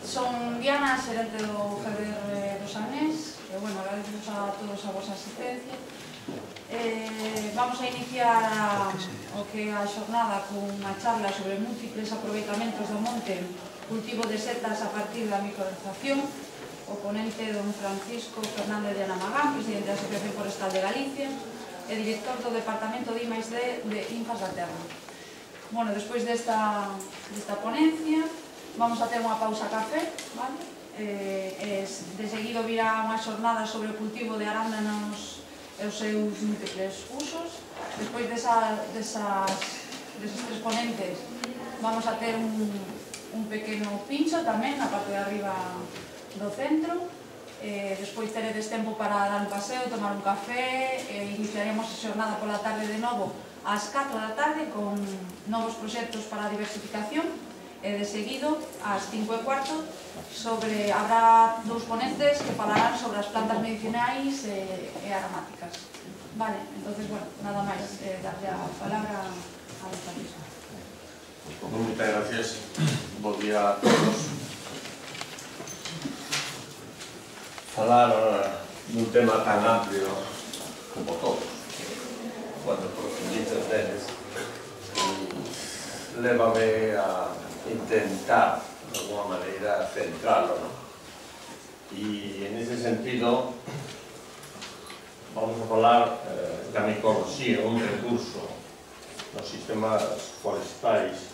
Son Diana, xerente do GBR do Sanés, e, bueno, agradecemos a todos a vosa asistencia. Vamos a iniciar o que a xornada cunha charla sobre múltiples aproveitamentos do monte, cultivo de setas a partir da microrganización. O ponente don Francisco Fernández de Anamagán, presidente da Asociación Forestal de Galicia, e director do Departamento de I+D de Infas da Terra. Bueno, despois desta ponencia, vamos a ter unha pausa café, vale? De seguido virá unha xornada sobre o cultivo de arándanos e os seus múltiples usos. Despois deses tres ponentes, vamos a ter un pequeno pincho tamén na parte de arriba do centro. Despois teredes tempo para dar un paseo, tomar un café, e iniciaremos a xornada pola tarde de novo ás 4 da tarde con novos proxectos para a diversificación. E de seguido, ás 5:15, habrá dous ponentes que falarán sobre as plantas medicinais e aromáticas. Vale, entonces, bueno, nada máis, darle a palabra a Francisco. Moitas gracias. Bo día a todos. Falar dun tema tan amplio como todos, cuando profundizas deles, lévame a intentar, de alguna maneira, centrarlo, ¿no? Y en ese sentido, vamos a falar da micorrosía, un recurso nos sistemas forestais